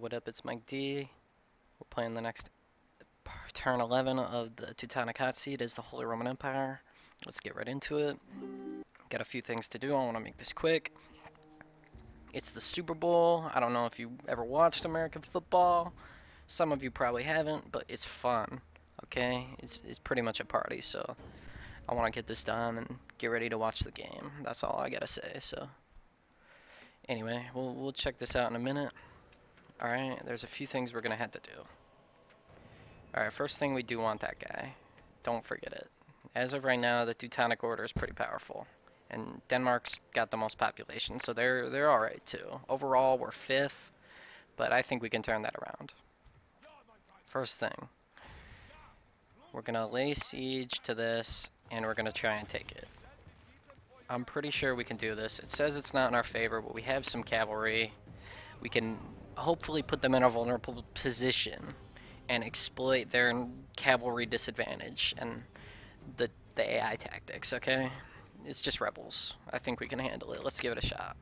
what up? It's Mike D. We're playing the next turn 11 of the Teutonic Hotseat as the Holy Roman Empire. Let's get right into it. Got a few things to do. I want to make this quick. It's the Super Bowl. I don't know if you ever watched American football. Some of you probably haven't, but it's fun. Okay? It's pretty much a party, so I want to get this done and get ready to watch the game. That's all I gotta say. So anyway, we'll check this out in a minute. Alright, there's a few things we're gonna have to do. Alright, first thing, we do want that guy. Don't forget it. As of right now, the Teutonic Order is pretty powerful. And Denmark's got the most population, so they're alright too. Overall, we're 5th, but I think we can turn that around. First thing, we're gonna lay siege to this, and we're gonna try and take it. I'm pretty sure we can do this. It says it's not in our favor, but we have some cavalry. We can hopefully put them in a vulnerable position and exploit their cavalry disadvantage and the AI tactics, okay? It's just rebels. I think we can handle it. Let's give it a shot.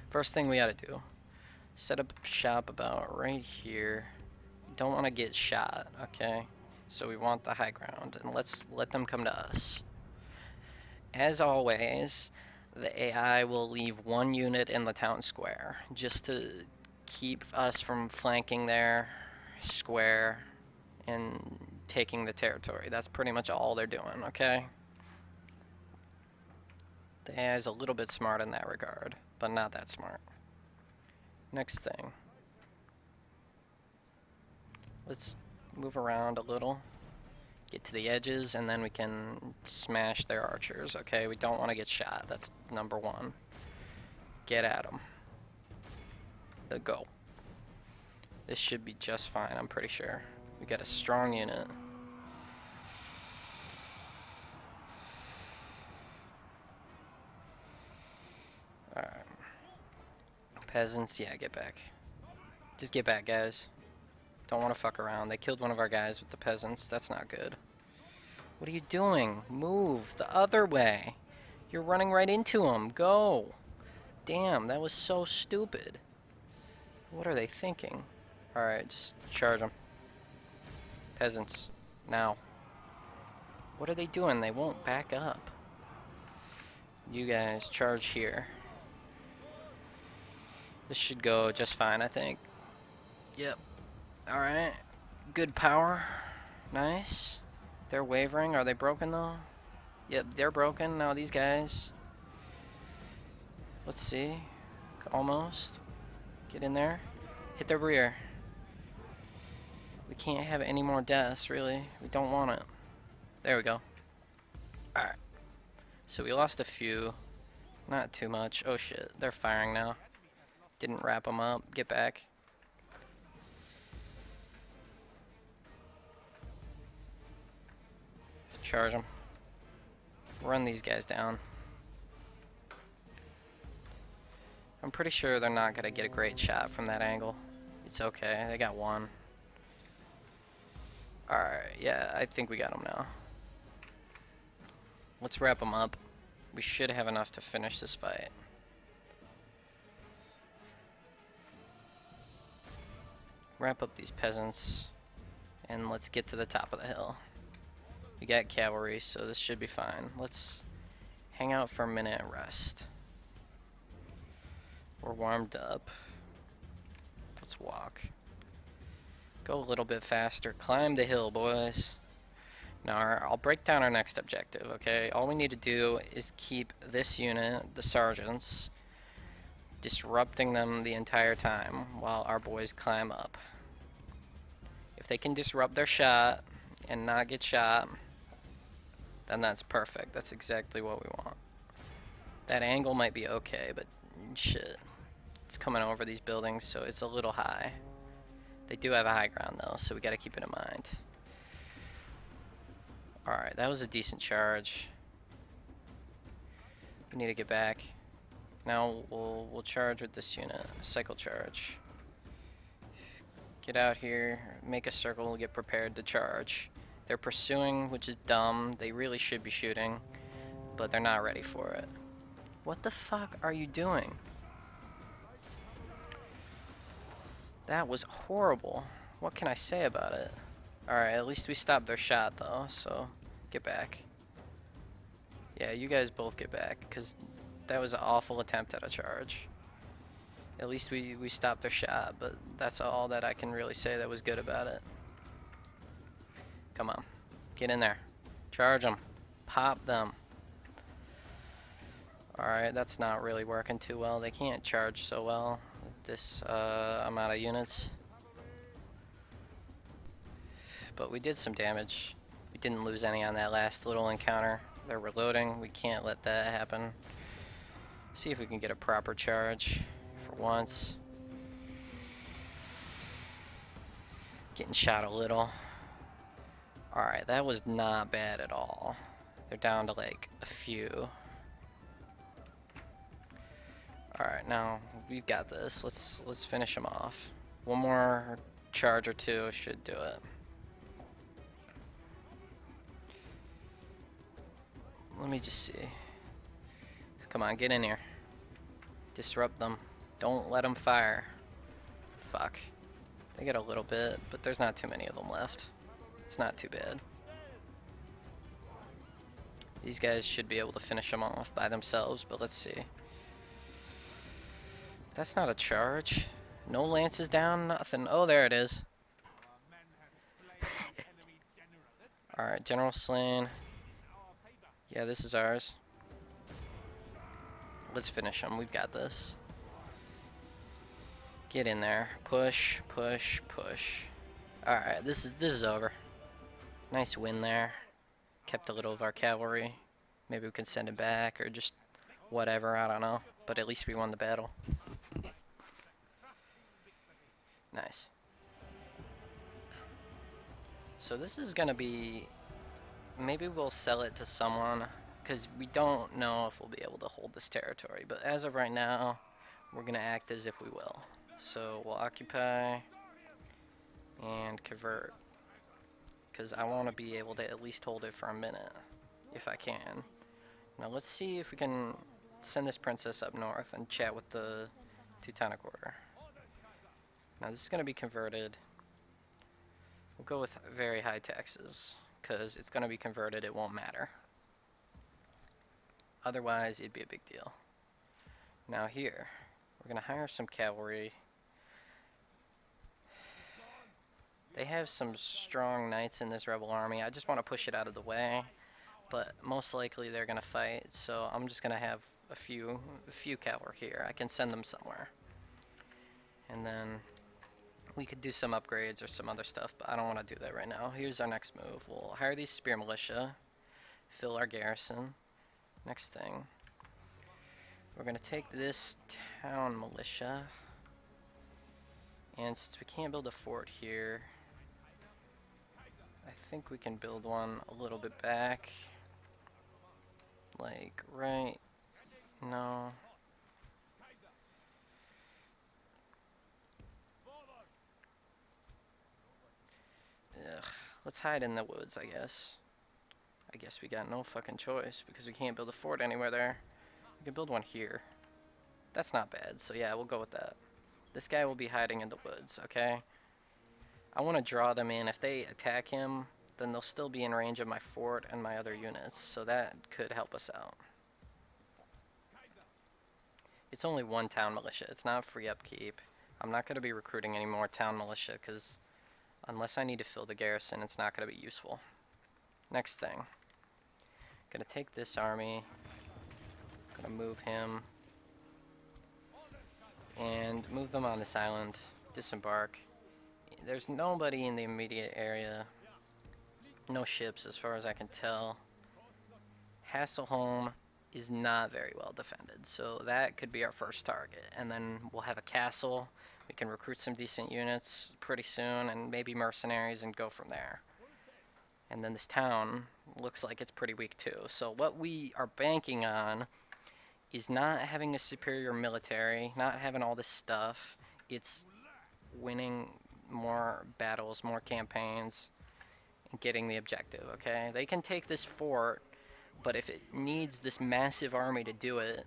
First thing we gotta do, set up shop about right here. Don't want to get shot, okay? So we want the high ground, and let's let them come to us. As always, the AI will leave one unit in the town square just to keep us from flanking their square and taking the territory. That's pretty much all they're doing, okay? The AI is a little bit smart in that regard, but not that smart. Next thing. Let's move around a little. Get to the edges, and then we can smash their archers, okay? We don't want to get shot. That's number one. Get at them. Go. This should be just fine, I'm pretty sure. We got a strong unit. Alright. Peasants, yeah, get back. Just get back, guys. Don't want to fuck around. They killed one of our guys with the peasants. That's not good. What are you doing? Move the other way. You're running right into them. Go. Damn, that was so stupid. What are they thinking? Alright, just charge them. Peasants. Now. What are they doing? They won't back up. You guys, charge here. This should go just fine, I think. Yep. Alright. Good power. Nice. They're wavering. Are they broken though? Yep, they're broken. Now these guys. Let's see. Almost. Get in there. Hit their rear. We can't have any more deaths, really. We don't want it. There we go. Alright. So we lost a few. Not too much. Oh shit. They're firing now. Didn't wrap them up. Get back. Charge them. Run these guys down. I'm pretty sure they're not gonna get a great shot from that angle. It's okay, they got one. Alright, yeah, I think we got them now. Let's wrap them up. We should have enough to finish this fight. Wrap up these peasants, and let's get to the top of the hill. We got cavalry, so this should be fine. Let's hang out for a minute and rest. We're warmed up. Let's walk. Go a little bit faster. Climb the hill, boys. Now, I'll break down our next objective, okay? All we need to do is keep this unit, the sergeants, disrupting them the entire time while our boys climb up. If they can disrupt their shot and not get shot, then that's perfect. That's exactly what we want. That angle might be okay, but shit. It's coming over these buildings, so it's a little high. They do have a high ground though, so we gotta keep it in mind. Alright, that was a decent charge. We need to get back. Now we'll charge with this unit. Cycle charge. Get out here, make a circle, get prepared to charge. They're pursuing, which is dumb. They really should be shooting, but they're not ready for it. What the fuck are you doing? That was horrible. What can I say about it? Alright, at least we stopped their shot though, so get back. Yeah, you guys both get back, because that was an awful attempt at a charge. At least we stopped their shot, but that's all that I can really say that was good about it. Come on, get in there. Charge them. Pop them. Alright, that's not really working too well. They can't charge so well with this amount of units. But we did some damage. We didn't lose any on that last little encounter. They're reloading. We can't let that happen. See if we can get a proper charge for once. Getting shot a little. Alright, that was not bad at all. They're down to like a few. Alright, now we've got this. Let's finish them off. One more charge or two should do it. Let me just see. Come on, get in here. Disrupt them. Don't let them fire. Fuck. They get a little bit, but there's not too many of them left. It's not too bad. These guys should be able to finish them off by themselves, but let's see. That's not a charge. No lances down, nothing. Oh, there it is. Alright, General slain. Yeah, this is ours. Let's finish them. We've got this. Get in there. Push, push, push. Alright, this is over. Nice win there. Kept a little of our cavalry. Maybe we can send it back or just whatever, I don't know. But at least we won the battle. Nice. So this is gonna be, maybe we'll sell it to someone, because we don't know if we'll be able to hold this territory, but as of right now we're gonna act as if we will. So we'll occupy and convert, because I want to be able to at least hold it for a minute if I can. Now let's see if we can send this princess up north and chat with the Teutonic Order. Now this is going to be converted. We'll go with very high taxes, because it's going to be converted, it won't matter. Otherwise, it'd be a big deal. Now here, we're going to hire some cavalry. They have some strong knights in this rebel army. I just want to push it out of the way, but most likely they're going to fight, so I'm just going to have a few cavalry here. I can send them somewhere. And then we could do some upgrades or some other stuff, but I don't want to do that right now. Here's our next move. We'll hire these spear militia, fill our garrison. Next thing, we're going to take this town militia, and since we can't build a fort here, I think we can build one a little bit back, like right, no. Ugh. Let's hide in the woods, I guess. I guess we got no fucking choice because we can't build a fort anywhere there. We can build one here. That's not bad, so yeah, we'll go with that. This guy will be hiding in the woods, okay? I want to draw them in. If they attack him, then they'll still be in range of my fort and my other units, so that could help us out. It's only one town militia. It's not free upkeep. I'm not going to be recruiting any more town militia because unless I need to fill the garrison, it's not going to be useful. Next thing. Gonna take this army. Gonna move him. And move them on this island. Disembark. There's nobody in the immediate area. No ships as far as I can tell. Hasselholm is not very well defended, so that could be our first target. And then we'll have a castle. We can recruit some decent units pretty soon, and maybe mercenaries, and go from there. And then this town looks like it's pretty weak too. So what we are banking on is not having a superior military, not having all this stuff. It's winning more battles, more campaigns, and getting the objective, okay? They can take this fort, but if it needs this massive army to do it,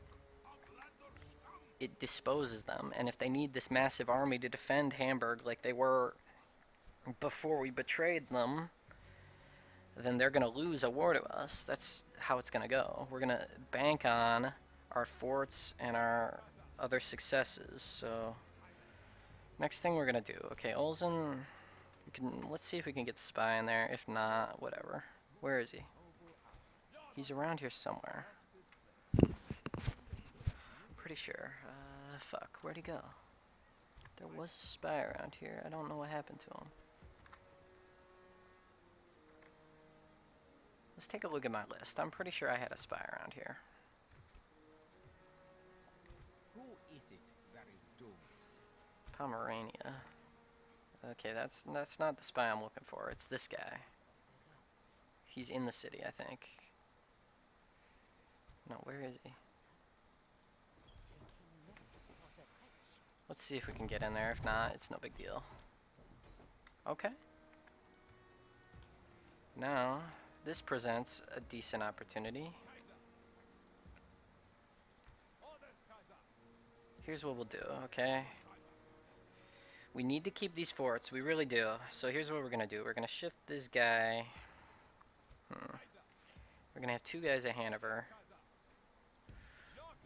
it disposes them. And if they need this massive army to defend Hamburg like they were before we betrayed them, then they're going to lose a war to us. That's how it's going to go. We're going to bank on our forts and our other successes. So next thing we're going to do, okay, Olsen, let's see if we can get the spy in there. If not, whatever. Where is he? He's around here somewhere. Pretty sure. Fuck, where'd he go? There was a spy around here. I don't know what happened to him. Let's take a look at my list. I'm pretty sure I had a spy around here. Who is it that is doomed? Pomerania. Okay, that's not the spy I'm looking for. It's this guy. He's in the city, I think. No, where is he? Let's see if we can get in there. If not, it's no big deal. Okay. Now, this presents a decent opportunity. Here's what we'll do, okay? We need to keep these forts, we really do. So here's what we're gonna do. We're gonna shift this guy. We're gonna have two guys at Hanover.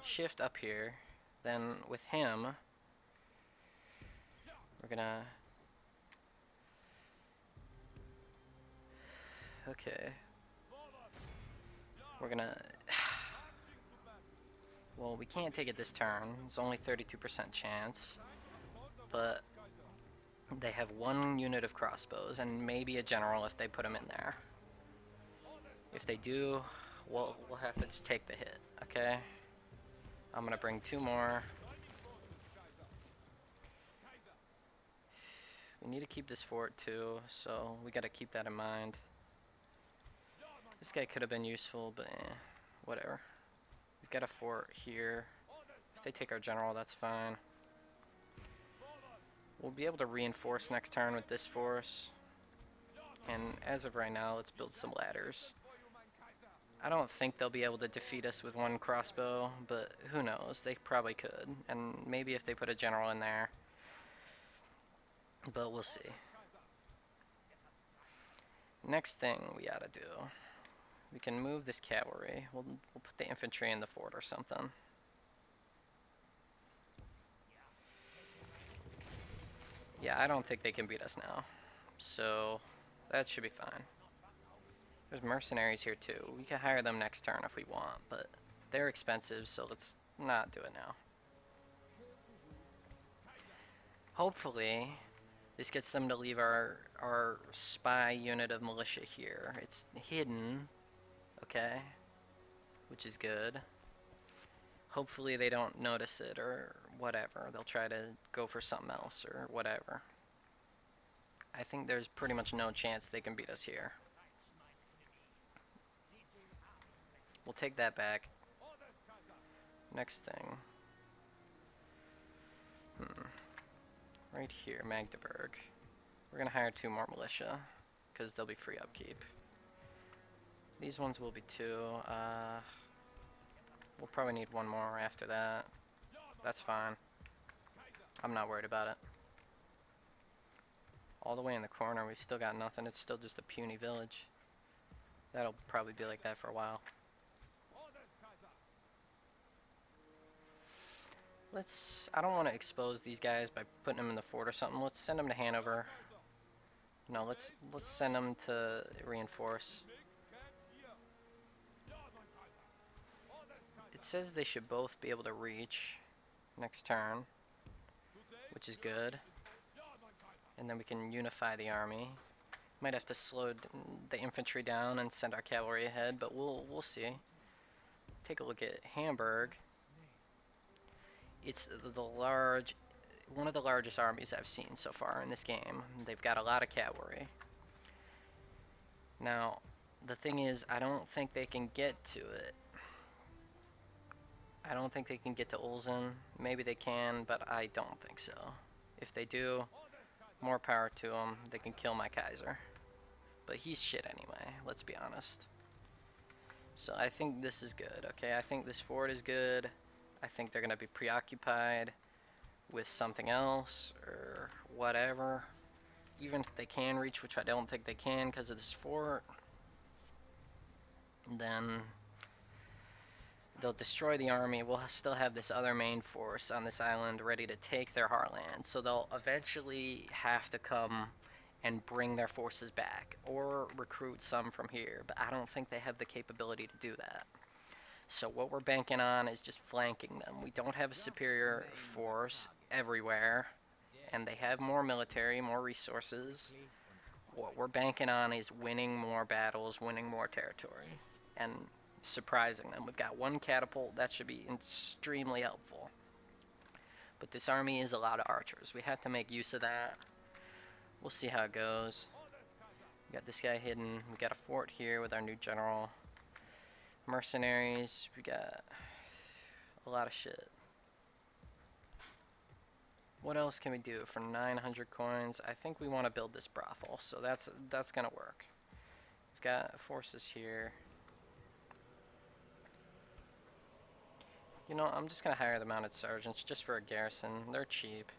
Shift up here. Then with him, we're gonna... Okay. We're gonna... Well, we can't take it this turn. It's only 32% chance. But they have one unit of crossbows and maybe a general if they put him in there. If they do, we'll have to just take the hit, okay? I'm gonna bring two more. We need to keep this fort too, so we gotta keep that in mind. This guy could have been useful, but whatever. We've got a fort here. If they take our general, that's fine. We'll be able to reinforce next turn with this force. And as of right now, let's build some ladders. I don't think they'll be able to defeat us with one crossbow, but who knows? They probably could. And maybe if they put a general in there. But we'll see. Next thing we gotta do. We can move this cavalry. We'll put the infantry in the fort or something. Yeah, I don't think they can beat us now. So that should be fine. There's mercenaries here too. We can hire them next turn if we want, but they're expensive, so let's not do it now. Hopefully, this gets them to leave our spy unit of militia here. It's hidden, okay, which is good. Hopefully they don't notice it or whatever. They'll try to go for something else or whatever. I think there's pretty much no chance they can beat us here. We'll take that back. Next thing. Right here, Magdeburg. We're gonna hire two more militia, because they'll be free upkeep. These ones will be two. We'll probably need one more after that. That's fine. I'm not worried about it. All the way in the corner, we've still got nothing. It's still just a puny village. That'll probably be like that for a while. I don't want to expose these guys by putting them in the fort or something. Let's send them to Hanover. No, let's send them to reinforce. It says they should both be able to reach next turn, which is good. And then we can unify the army. Might have to slow the infantry down and send our cavalry ahead, but we'll see. Take a look at Hamburg. It's one of the largest armies I've seen so far in this game. They've got a lot of cavalry. Now, the thing is, I don't think they can get to it. I don't think they can get to Olsen. Maybe they can, but I don't think so. If they do, more power to them. They can kill my Kaiser. But he's shit anyway, let's be honest. So I think this is good, okay? I think this fort is good. I think they're going to be preoccupied with something else or whatever. Even if they can reach, which I don't think they can because of this fort, then they'll destroy the army. We'll still have this other main force on this island ready to take their heartland. So they'll eventually have to come and bring their forces back or recruit some from here. But I don't think they have the capability to do that. So what we're banking on is just flanking them. We don't have a superior force everywhere, and they have more military, more resources. What we're banking on is winning more battles, winning more territory, and surprising them. We've got one catapult, that should be extremely helpful. But this army is a lot of archers. We have to make use of that. We'll see how it goes. We got this guy hidden. We got a fort here with our new general. Mercenaries. We got a lot of shit. What else can we do for 900 coins? I think we want to build this brothel, so that's gonna work. We've got forces here. You know, I'm just gonna hire the mounted sergeants just for a garrison. They're cheap.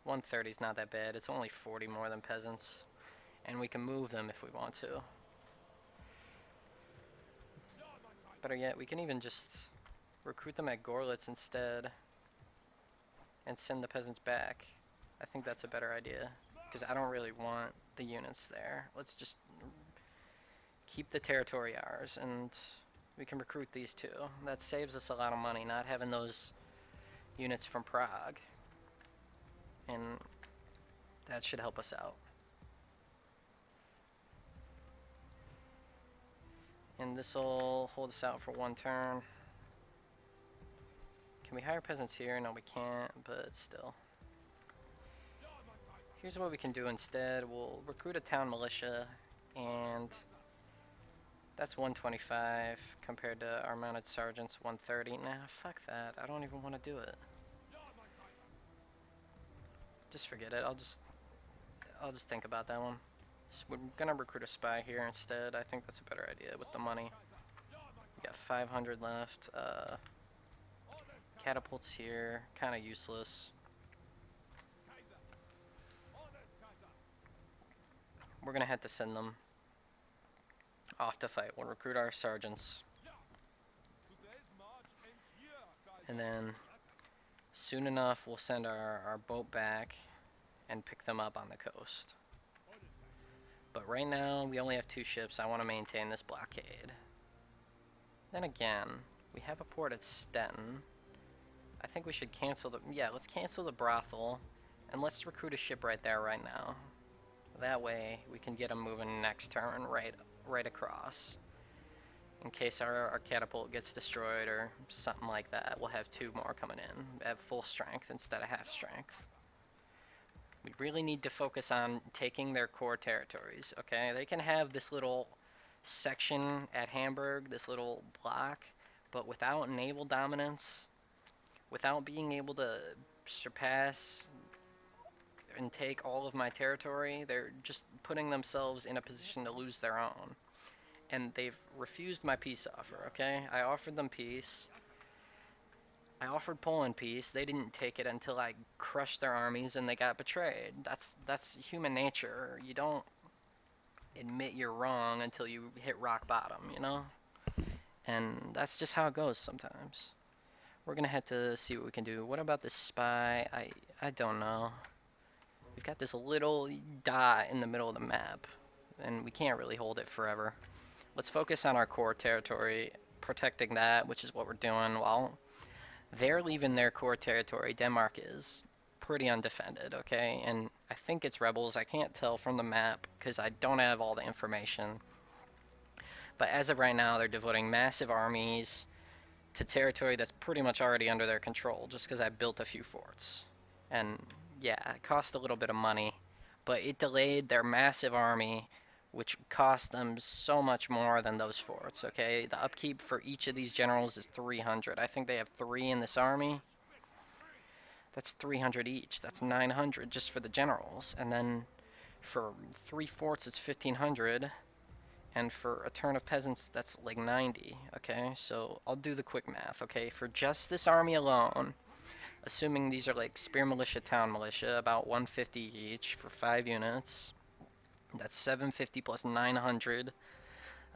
130 is not that bad. It's only 40 more than peasants, and we can move them if we want to. Better yet, we can even just recruit them at Gorlitz instead and send the peasants back. I think that's a better idea, because I don't really want the units there. Let's just keep the territory ours, and we can recruit these two. That saves us a lot of money, not having those units from Prague, and that should help us out. And this will hold us out for one turn. Can we hire peasants here? No, we can't, but still. Here's what we can do instead. We'll recruit a town militia, and that's 125 compared to our mounted sergeants 130. Nah, fuck that. I don't even want to do it. Just forget it. I'll just think about that one. So we're gonna recruit a spy here instead. I think that's a better idea with the money. We got 500 left. Catapults here, kind of useless. We're gonna have to send them off to fight. We'll recruit our sergeants, and then soon enough we'll send our boat back and pick them up on the coast. But right now we only have 2 ships. I want to maintain this blockade. Then again, we have a port at Stettin. I think we should cancel the, yeah, let's cancel the brothel, and let's recruit a ship right there right now. That way we can get them moving next turn right across. In case our catapult gets destroyed or something like that, we'll have 2 more coming in at full strength instead of half strength. We really need to focus on taking their core territories, okay? They can have this little section at Hamburg, this little block, but without naval dominance, without being able to surpass and take all of my territory, they're just putting themselves in a position to lose their own. And they've refused my peace offer, okay? I offered them peace. I offered Poland peace. They didn't take it until I crushed their armies and they got betrayed. That's human nature. You don't admit you're wrong until you hit rock bottom, you know? And that's just how it goes sometimes. We're gonna have to see what we can do. What about this spy? I don't know. We've got this little dot in the middle of the map, and we can't really hold it forever. Let's focus on our core territory, protecting that, which is what we're doing. While they're leaving their core territory, Denmark is pretty undefended, okay? And I think it's rebels. I can't tell from the map because I don't have all the information. But as of right now, they're devoting massive armies to territory that's pretty much already under their control, just because I built a few forts. And yeah, it cost a little bit of money, but it delayed their massive army, which cost them so much more than those forts, okay? The upkeep for each of these generals is 300. I think they have 3 in this army. That's 300 each. That's 900 just for the generals. And then for 3 forts, it's 1,500. And for a turn of peasants, that's like 90, okay? So I'll do the quick math, okay? For just this army alone, assuming these are like spear militia, town militia, about 150 each for 5 units, that's 750 plus 900.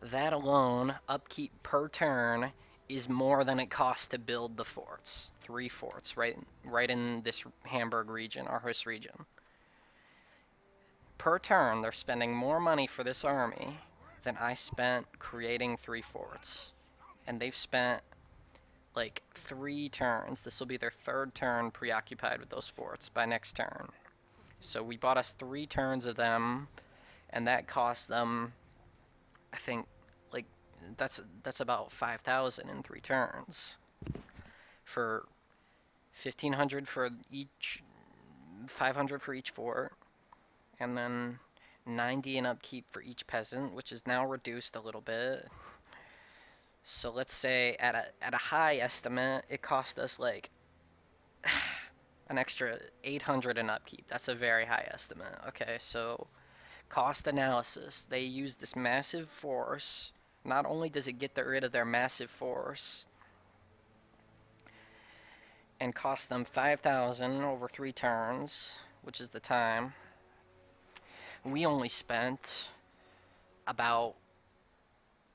That alone, upkeep per turn, is more than it costs to build the forts. 3 forts, right in this Hamburg region, Aarhus region. Per turn, they're spending more money for this army than I spent creating 3 forts. And they've spent like 3 turns. This will be their 3rd turn preoccupied with those forts by next turn. So we bought us 3 turns of them, and that cost them, I think, like that's about 5,000 in 3 turns. For 1,500 for each, 500 for each fort, and then 90 in upkeep for each peasant, which is now reduced a little bit. So let's say at a high estimate, it cost us like an extra 800 in upkeep. That's a very high estimate. Okay, so cost analysis. They use this massive force. Not only does it get rid of their massive force and cost them 5,000 over 3 turns, which is the time, we only spent about,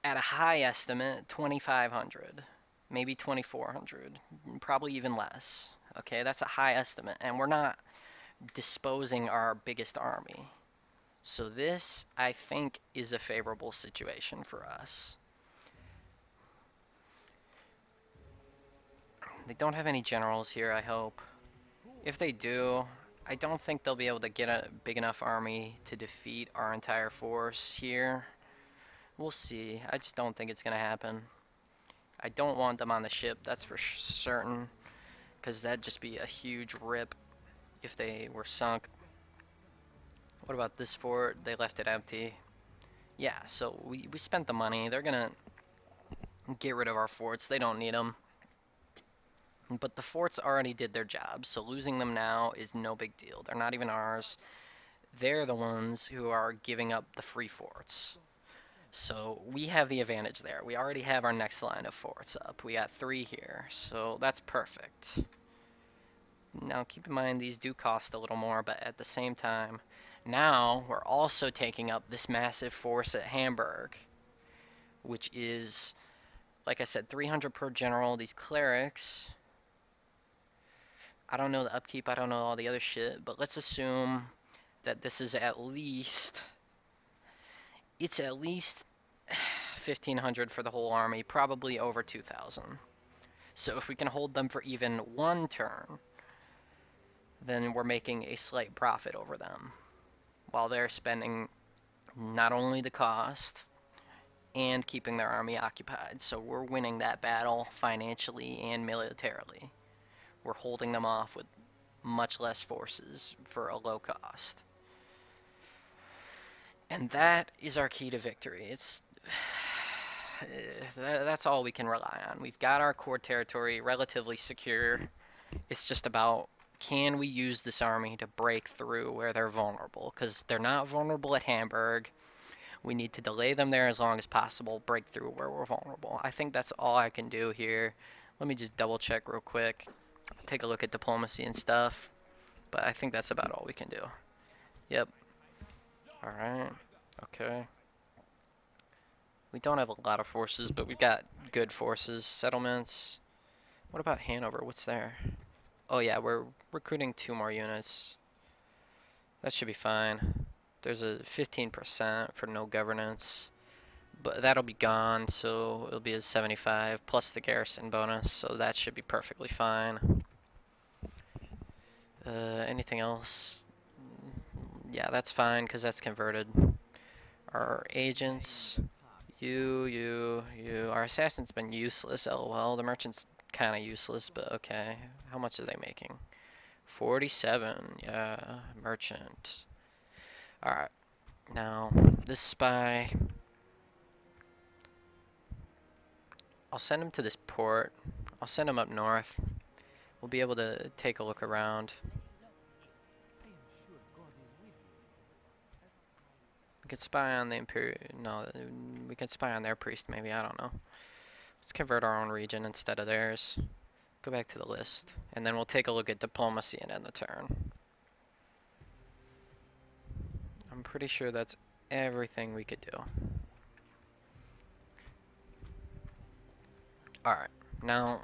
at a high estimate, 2,500, maybe 2,400, probably even less. Okay, that's a high estimate, and we're not disposing our biggest army. So this, I think, is a favorable situation for us. They don't have any generals here, I hope. If they do, I don't think they'll be able to get a big enough army to defeat our entire force here. We'll see. I just don't think it's going to happen. I don't want them on the ship, that's for certain, because that'd just be a huge rip if they were sunk. What about this fort? They left it empty. Yeah, so we spent the money. They're going to get rid of our forts. They don't need them. But the forts already did their job, so losing them now is no big deal. They're not even ours. They're the ones who are giving up the free forts. So we have the advantage there. We already have our next line of forts up. We got 3 here, so that's perfect. Now keep in mind these do cost a little more, but at the same time, now we're also taking up this massive force at Hamburg, which is, like I said, 300 per general. These clerics, I don't know the upkeep, I don't know all the other shit, but let's assume that this is at least 1,500 for the whole army, probably over 2,000. So if we can hold them for even 1 turn, then we're making a slight profit over them, while they're spending not only the cost and keeping their army occupied. So we're winning that battle financially and militarily. We're holding them off with much less forces for a low cost. And that is our key to victory. That's all we can rely on. We've got our core territory relatively secure. It's just about, can we use this army to break through where they're vulnerable? Because they're not vulnerable at Hamburg. We need to delay them there as long as possible, break through where we're vulnerable. I think that's all I can do here. Let me just double check real quick. Take a look at diplomacy and stuff. But I think that's about all we can do. Yep. Alright. Okay. We don't have a lot of forces, but we've got good forces. Settlements. What about Hanover? What's there? Oh yeah, we're recruiting 2 more units. That should be fine. There's a 15% for no governance, but that'll be gone, so it'll be a 75 plus the garrison bonus, so that should be perfectly fine. Anything else? Yeah, that's fine, because that's converted. Our agents, you. Our assassin's been useless, lol. The merchant's kind of useless, but okay. How much are they making? 47, yeah, merchant. Alright, now, this spy, I'll send him to this port. I'll send him up north. We'll be able to take a look around. could spy on the Imperial. No, we could spy on their priest, maybe. I don't know. Let's convert our own region instead of theirs. Go back to the list. And then we'll take a look at diplomacy and end the turn. I'm pretty sure that's everything we could do. Alright, now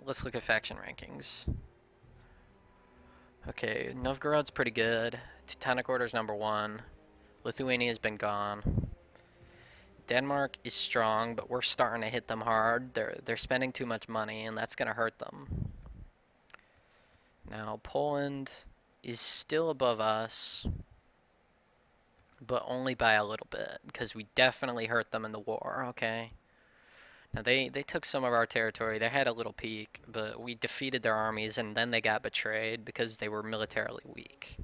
let's look at faction rankings. Okay, Novgorod's pretty good. Teutonic Order's #1. Lithuania's been gone. Denmark is strong, but we're starting to hit them hard. They're spending too much money, and that's gonna hurt them. Now Poland is still above us, but only by a little bit, because we definitely hurt them in the war, okay? Now they took some of our territory. They had a little peak, but we defeated their armies and then they got betrayed because they were militarily weak.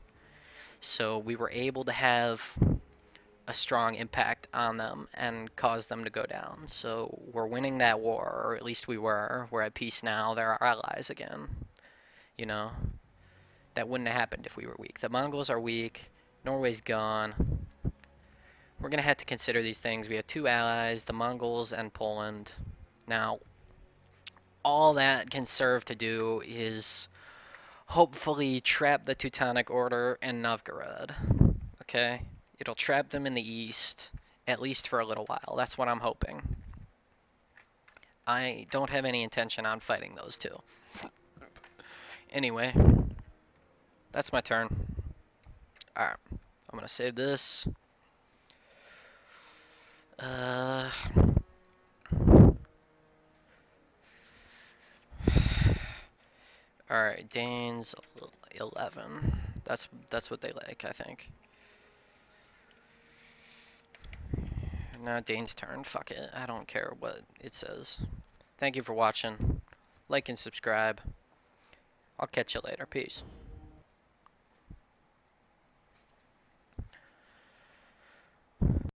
So we were able to have a strong impact on them and cause them to go down. So we're winning that war, or at least we were. We're at peace now. They're our allies again. You know, that wouldn't have happened if we were weak. The Mongols are weak. Norway's gone. We're going to have to consider these things. We have 2 allies, the Mongols and Poland. Now, all that can serve to do is hopefully trap the Teutonic Order and Novgorod. Okay? It'll trap them in the east, at least for a little while. That's what I'm hoping. I don't have any intention on fighting those two. Anyway, that's my turn. Alright, I'm gonna save this. Alright, Danes 11. That's what they like, I think. Now Dane's turn. Fuck it. I don't care what it says. Thank you for watching. Like and subscribe. I'll catch you later. Peace.